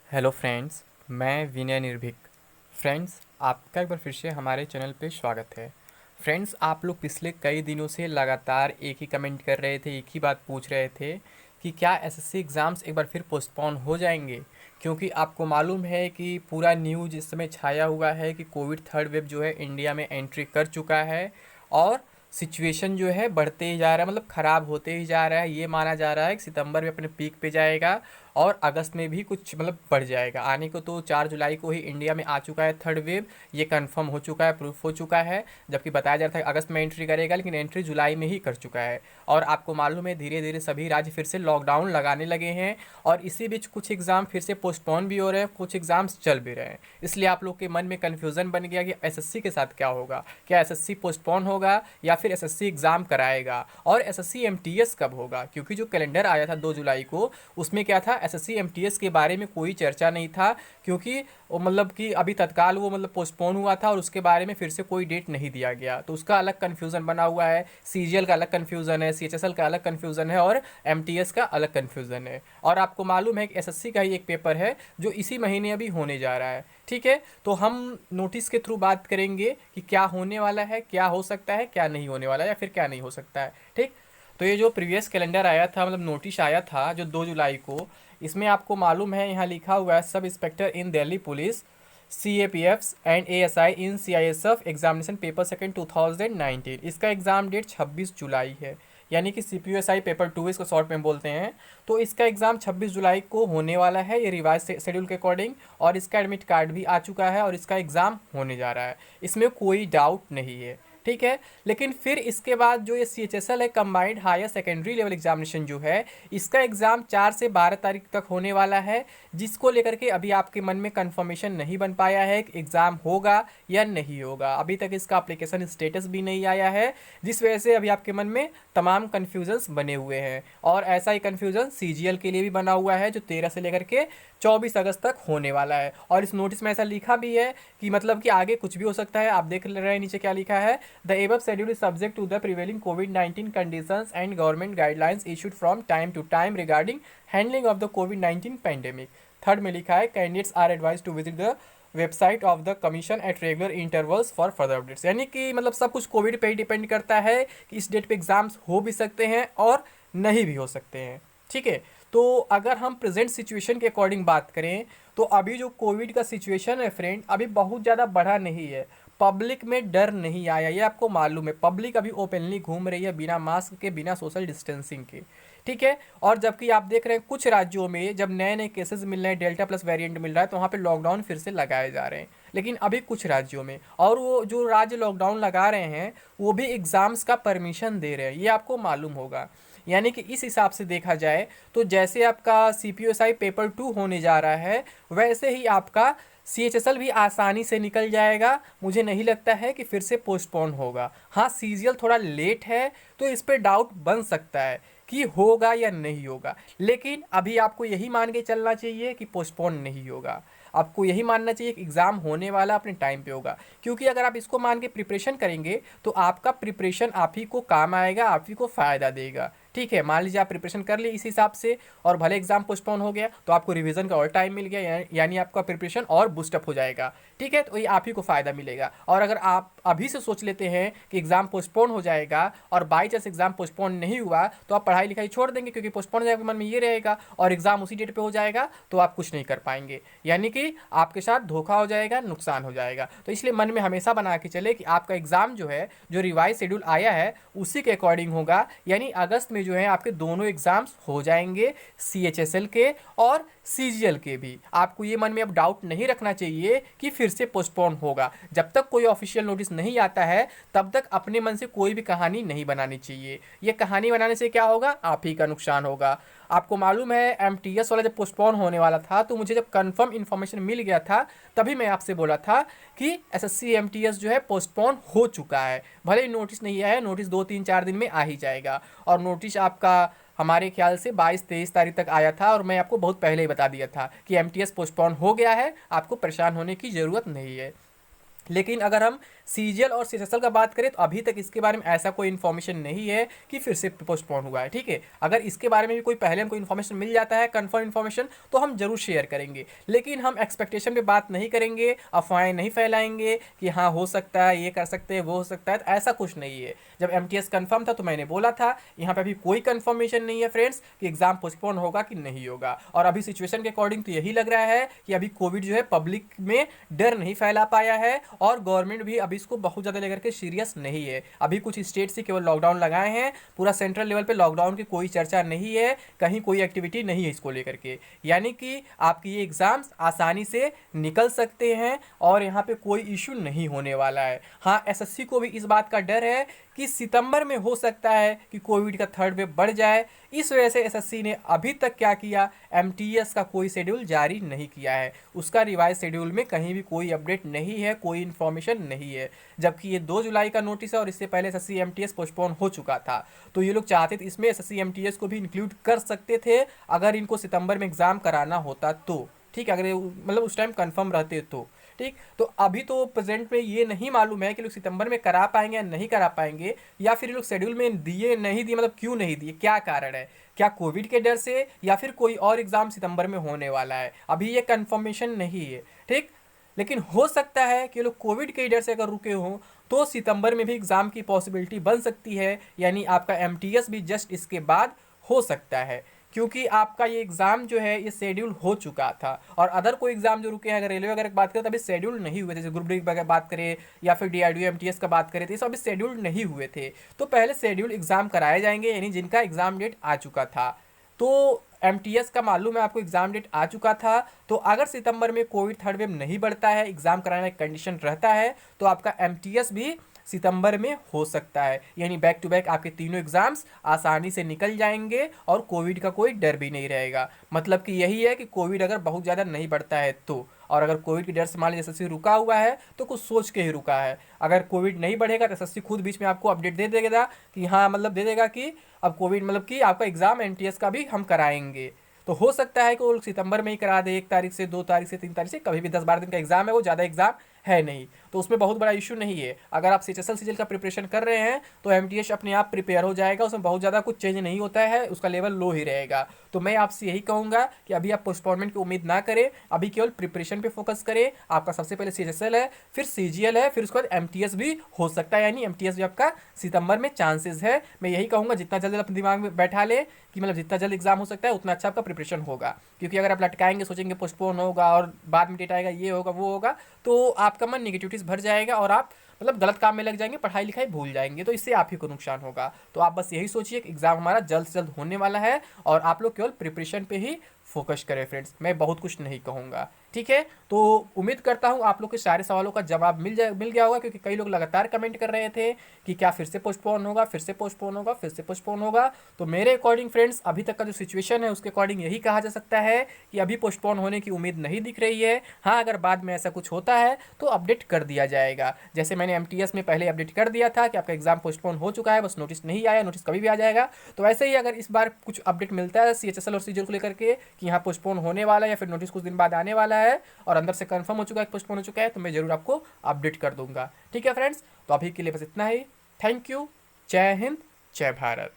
Hello friends, मैं विनय निर्भीक। Friends, आपका एक बार फिर से हमारे चैनल पे स्वागत है। फ्रेंड्स, आप लोग पिछले कई दिनों से लगातार एक ही कमेंट कर रहे थे, एक ही बात पूछ रहे थे कि क्या एसएससी एग्ज़ाम्स एक बार फिर पोस्टपोन हो जाएंगे, क्योंकि आपको मालूम है कि पूरा न्यूज़ इस समय छाया हुआ है कि कोविड थर्ड वेव जो है इंडिया में एंट्री कर चुका है और सिचुएशन जो है बढ़ते ही जा रहा है, मतलब ख़राब होते ही जा रहा है। ये माना जा रहा है कि सितंबर में अपने पीक पे जाएगा और अगस्त में भी कुछ मतलब बढ़ जाएगा। आने को तो 4 जुलाई को ही इंडिया में आ चुका है थर्ड वेव, ये कंफर्म हो चुका है, प्रूफ हो चुका है। जबकि बताया जा रहा था कि अगस्त में एंट्री करेगा, लेकिन एंट्री जुलाई में ही कर चुका है। और आपको मालूम है धीरे धीरे सभी राज्य फिर से लॉकडाउन लगाने लगे हैं और इसी बीच कुछ एग्ज़ाम फिर से पोस्टपोन भी हो रहे हैं, कुछ एग्ज़ाम्स चल भी रहे हैं। इसलिए आप लोग के मन में कन्फ्यूज़न बन गया कि एसएससी के साथ क्या होगा, क्या एसएससी पोस्टपोन होगा या फिर एसएससी एग्ज़ाम कराएगा, और एसएससी एमटीएस कब होगा। क्योंकि जो कैलेंडर आया था 2 जुलाई को, उसमें क्या था, एसएससी एमटीएस के बारे में कोई चर्चा नहीं था, क्योंकि वो मतलब कि अभी तत्काल वो मतलब पोस्टपोन हुआ था और उसके बारे में फिर से कोई डेट नहीं दिया गया। तो उसका अलग कन्फ्यूज़न बना हुआ है, सीजीएल का अलग कन्फ्यूज़न है, सीएचएसएल का अलग कन्फ्यूज़न है और एमटीएस का अलग कन्फ्यूज़न है। और आपको मालूम है कि एसएससी का ही एक पेपर है जो इसी महीने अभी होने जा रहा है। ठीक है, तो हम नोटिस के थ्रू बात करेंगे कि क्या होने वाला है, क्या हो सकता है, क्या नहीं होने वाला है, या फिर क्या नहीं हो सकता है। ठीक, तो ये जो प्रीवियस कैलेंडर आया था, मतलब नोटिस आया था जो 2 जुलाई को, इसमें आपको मालूम है यहाँ लिखा हुआ है sub inspector in Delhi police CAPFs and ASI in CISF examination paper second 2019। इसका एग्ज़ाम डेट 26 जुलाई है, यानी कि CPUSI पेपर 2 इसको शॉर्ट में बोलते हैं। तो इसका एग्ज़ाम 26 जुलाई को होने वाला है, ये रिवाइज शेड्यूल के अकॉर्डिंग, और इसका एडमिट कार्ड भी आ चुका है और इसका एग्ज़ाम होने जा रहा है, इसमें कोई डाउट नहीं है। ठीक है, लेकिन फिर इसके बाद जो ये CHSL है, combined higher secondary level examination जो है, इसका एग्ज़ाम 4 से 12 तारीख तक होने वाला है, जिसको लेकर के अभी आपके मन में कंफर्मेशन नहीं बन पाया है कि एग्ज़ाम होगा या नहीं होगा। अभी तक इसका एप्लीकेशन स्टेटस भी नहीं आया है, जिस वजह से अभी आपके मन में तमाम कन्फ्यूजन्स बने हुए हैं। और ऐसा ही कन्फ्यूज़न CGL के लिए भी बना हुआ है, जो 13 से लेकर के 24 अगस्त तक होने वाला है। और इस नोटिस में ऐसा लिखा भी है कि मतलब कि आगे कुछ भी हो सकता है। आप देख रहे हैं नीचे क्या लिखा है, the above schedule is subject to the prevailing कोविड-19 conditions and government guidelines issued from time to time regarding handling of the कोविड-19 पैंडेमिक। थर्ड में लिखा है, candidates are advise to visit the website of the commission at regular intervals for further updates. यानी कि मतलब सब कुछ Covid पे ही डिपेंड करता है कि इस डेट पे एग्जाम्स हो भी सकते हैं और नहीं भी हो सकते हैं। ठीक है, तो अगर हम प्रेजेंट सिचुएशन के अकॉर्डिंग बात करें, तो अभी जो कोविड का सिचुएशन है फ्रेंड, अभी बहुत ज़्यादा बढ़ा नहीं है। पब्लिक में डर नहीं आया, ये आपको मालूम है। पब्लिक अभी ओपनली घूम रही है बिना मास्क के, बिना सोशल डिस्टेंसिंग के। ठीक है, और जबकि आप देख रहे हैं कुछ राज्यों में जब नए नए केसेस मिल रहे हैं, डेल्टा प्लस वेरिएंट मिल रहा है, तो वहाँ पे लॉकडाउन फिर से लगाए जा रहे हैं। लेकिन अभी कुछ राज्यों में, और वो जो राज्य लॉकडाउन लगा रहे हैं वो भी एग्ज़ाम्स का परमिशन दे रहे हैं, ये आपको मालूम होगा। यानी कि इस हिसाब से देखा जाए तो जैसे आपका CPUSI पेपर 2 होने जा रहा है, वैसे ही आपका CHSL भी आसानी से निकल जाएगा। मुझे नहीं लगता है कि फिर से पोस्टपोन होगा। हाँ, CGL थोड़ा लेट है, तो इस पर डाउट बन सकता है कि होगा या नहीं होगा, लेकिन अभी आपको यही मान के चलना चाहिए कि पोस्टपोन नहीं होगा। आपको यही मानना चाहिए कि एग्ज़ाम होने वाला अपने टाइम पे होगा, क्योंकि अगर आप इसको मान के प्रिपरेशन करेंगे तो आपका प्रिपरेशन आप ही को काम आएगा, आप ही को फ़ायदा देगा। ठीक है, मान लीजिए आप प्रिपरेशन कर लिए इस हिसाब से और भले एग्जाम पोस्टपोन हो गया, तो आपको रिवीजन का और टाइम मिल गया, यानी आपका प्रिपरेशन और बूस्टअप हो जाएगा। ठीक है, तो ये आप ही को फ़ायदा मिलेगा। और अगर आप अभी से सोच लेते हैं कि एग्ज़ाम पोस्टपोन हो जाएगा और बाई चांस एग्ज़ाम पोस्टपोन नहीं हुआ, तो आप पढ़ाई लिखाई छोड़ देंगे, क्योंकि पोस्टपोन हो जाएगा मन में ये रहेगा, और एग्ज़ाम उसी डेट पे हो जाएगा, तो आप कुछ नहीं कर पाएंगे। यानी कि आपके साथ धोखा हो जाएगा, नुकसान हो जाएगा। तो इसलिए मन में हमेशा बना के चले कि आपका एग्ज़ाम जो है, जो रिवाइज शेड्यूल आया है उसी के अकॉर्डिंग होगा। यानी अगस्त में जो है आपके दोनों एग्ज़ाम्स हो जाएंगे, CHSL के और CGL के भी। आपको ये मन में अब डाउट नहीं रखना चाहिए कि फिर से पोस्टपोन होगा। जब तक कोई ऑफिशियल नोटिस नहीं आता है, तब तक अपने मन से कोई भी कहानी नहीं बनानी चाहिए। ये कहानी बनाने से क्या होगा, आप ही का नुकसान होगा। आपको मालूम है MTS वाला जब पोस्टपोन होने वाला था, तो मुझे जब कंफर्म इन्फॉर्मेशन मिल गया था, तभी मैं आपसे बोला था कि SSC MTS जो है पोस्टपोन हो चुका है। भले ही नोटिस नहीं आया है, नोटिस 2 3 4 दिन में आ ही जाएगा। और नोटिस आपका हमारे ख्याल से 22 23 तारीख तक आया था, और मैं आपको बहुत पहले ही बता दिया था कि MTS पोस्टपोन हो गया है, आपको परेशान होने की ज़रूरत नहीं है। लेकिन अगर हम सीजीएल और सीएचएसएल का बात करें तो अभी तक इसके बारे में ऐसा कोई इन्फॉर्मेशन नहीं है कि फिर से पोस्टपोन हुआ है। ठीक है, अगर इसके बारे में भी कोई पहले हमको इन्फॉर्मेशन मिल जाता है, कंफर्म इन्फॉर्मेशन, तो हम जरूर शेयर करेंगे। लेकिन हम एक्सपेक्टेशन पे बात नहीं करेंगे, अफवाहें नहीं फैलाएंगे कि हाँ हो सकता है, ये कर सकते हैं, वो हो सकता है, तो ऐसा कुछ नहीं है। जब एमटीएस कंफर्म था तो मैंने बोला था, यहाँ पे अभी कोई कंफर्मेशन नहीं है फ्रेंड्स कि एग्जाम पोस्टपोन होगा कि नहीं होगा। और अभी सिचुएशन के अकॉर्डिंग तो यही लग रहा है कि अभी कोविड जो है पब्लिक में डर नहीं फैला पाया है और गवर्नमेंट भी अभी इसको बहुत ज़्यादा लेकर के सीरियस नहीं है। अभी कुछ स्टेट से केवल लॉकडाउन लगाए हैं, पूरा सेंट्रल लेवल पे लॉकडाउन की कोई चर्चा नहीं है, कहीं कोई एक्टिविटी नहीं है इसको लेकर के। यानी कि आपकी ये एग्ज़ाम्स आसानी से निकल सकते हैं और यहाँ पे कोई इशू नहीं होने वाला है। हाँ, एसएससी को भी इस बात का डर है कि सितंबर में हो सकता है कि कोविड का थर्ड वेव बढ़ जाए। इस वजह से एसएससी ने अभी तक क्या किया, एमटीएस का कोई शेड्यूल जारी नहीं किया है। उसका रिवाइज शेड्यूल में कहीं भी कोई अपडेट नहीं है, कोई इन्फॉर्मेशन नहीं है। जबकि ये 2 जुलाई का नोटिस है और इससे पहले एसएससी एमटीएस पोस्टपोन हो चुका था। तो ये लोग चाहते थे इसमें एसएससी एमटीएस को भी इंक्लूड कर सकते थे अगर इनको सितंबर में एग्ज़ाम कराना होता तो। ठीक, अगर मतलब उस टाइम कंफर्म रहते तो। ठीक, तो अभी तो प्रेजेंट में ये नहीं मालूम है कि लोग सितंबर में करा पाएंगे या नहीं करा पाएंगे, या फिर ये लोग शेड्यूल में दिए नहीं दिए, मतलब क्यों नहीं दिए, क्या कारण है, क्या कोविड के डर से या फिर कोई और एग्ज़ाम सितंबर में होने वाला है, अभी ये कंफर्मेशन नहीं है। ठीक, लेकिन हो सकता है कि लोग कोविड के डर से अगर रुके हों तो सितंबर में भी एग्ज़ाम की पॉसिबिलिटी बन सकती है, यानी आपका एमटीएस भी जस्ट इसके बाद हो सकता है। क्योंकि आपका ये एग्ज़ाम जो है ये शेड्यूल हो चुका था और अदर कोई एग्ज़ाम जो रुके हैं, अगर रेलवे वगैरह की बात करें तो अभी शेड्यूल नहीं हुए थे। जैसे ग्रुप डी की बात करें या फिर डीआरडीओ एमटीएस का बात करें तो ये सब अभी शेड्यूल नहीं हुए थे। तो पहले शेड्यूल एग्ज़ाम कराए जाएंगे, यानी जिनका एग्ज़ाम डेट आ चुका था। तो एमटीएस का मालूम है आपको एग्ज़ाम डेट आ चुका था, तो अगर सितंबर में कोविड थर्ड वेव नहीं बढ़ता है, एग्ज़ाम कराने का कंडीशन रहता है, तो आपका एमटीएस भी सितंबर में हो सकता है। यानी बैक टू बैक आपके तीनों एग्ज़ाम्स आसानी से निकल जाएंगे और कोविड का कोई डर भी नहीं रहेगा। मतलब कि यही है कि कोविड अगर बहुत ज़्यादा नहीं बढ़ता है तो, और अगर कोविड के डर से मान लीजिए एसएससी रुका हुआ है तो कुछ सोच के ही रुका है। अगर कोविड नहीं बढ़ेगा तो एसएससी खुद बीच में आपको अपडेट दे देगा कि हाँ, मतलब दे देगा कि अब कोविड मतलब कि आपका एग्ज़ाम एमटीएस का भी हम कराएंगे। तो हो सकता है कि वो लोग सितंबर में ही करा दे, 1 तारीख से, 2 तारीख से, 3 तारीख से, कभी भी 10-12 दिन का एग्ज़ाम है, वो ज़्यादा एग्ज़ाम है नहीं, तो उसमें बहुत बड़ा इशू नहीं है। अगर आप सीएचएसएल सीजीएल का प्रिपरेशन कर रहे हैं तो एमटीएस अपने आप प्रिपेयर हो जाएगा, उसमें बहुत ज़्यादा कुछ चेंज नहीं होता है, उसका लेवल लो ही रहेगा। तो मैं आपसे यही कहूँगा कि अभी आप पोस्टपोनमेंट की उम्मीद ना करें, अभी केवल प्रिपरेशन पे फोकस करें। आपका सबसे पहले सीएचएसएल है, फिर सीजीएल है, फिर उसके बाद एमटीएस भी हो सकता है, यानी एमटीएस भी आपका सितंबर में चांसेस है। मैं यही कहूँगा जितना जल्दी अपने दिमाग में बैठा ले कि मतलब जितना जल्द एग्जाम हो सकता है उतना अच्छा आपका प्रिपरेशन होगा। क्योंकि अगर आप लटकाएंगे, सोचेंगे पोस्टपोन होगा और बाद में डेट आएगा, ये होगा वो होगा, तो आपका मन निगेटिविटीज भर जाएगा और आप मतलब गलत काम में लग जाएंगे, पढ़ाई लिखाई भूल जाएंगे, तो इससे आप ही को नुकसान होगा। तो आप बस यही सोचिए कि एग्जाम हमारा जल्द से जल्द होने वाला है और आप लोग केवल प्रिपरेशन पे ही फोकस करें फ्रेंड्स, मैं बहुत कुछ नहीं कहूँगा। ठीक है, तो उम्मीद करता हूँ आप लोग के सारे सवालों का जवाब मिल गया होगा, क्योंकि कई लोग लगातार कमेंट कर रहे थे कि क्या फिर से पोस्टपोन होगा, फिर से पोस्टपोन होगा, फिर से पोस्टपोन होगा। तो मेरे अकॉर्डिंग फ्रेंड्स अभी तक का जो सिचुएशन है उसके अकॉर्डिंग यही कहा जा सकता है कि अभी पोस्टपोन होने की उम्मीद नहीं दिख रही है। हाँ, अगर बाद में ऐसा कुछ होता है तो अपडेट कर दिया जाएगा। जैसे मैंने एमटीएस में पहले अपडेट कर दिया था कि आपका एग्जाम पोस्टपोन हो चुका है, बस नोटिस नहीं आया, नोटिस कभी भी आ जाएगा। तो ऐसे ही अगर इस बार कुछ अपडेट मिलता है सीएचएसएल और सीजीएल को लेकर के कि यहाँ पोस्टपोन होने वाला है या फिर नोटिस कुछ दिन बाद आने वाला है और अंदर से कंफर्म हो चुका है पोस्टपोन हो चुका है, तो मैं जरूर आपको अपडेट कर दूंगा। ठीक है फ्रेंड्स, तो अभी के लिए बस इतना ही। थैंक यू, जय हिंद, जय भारत।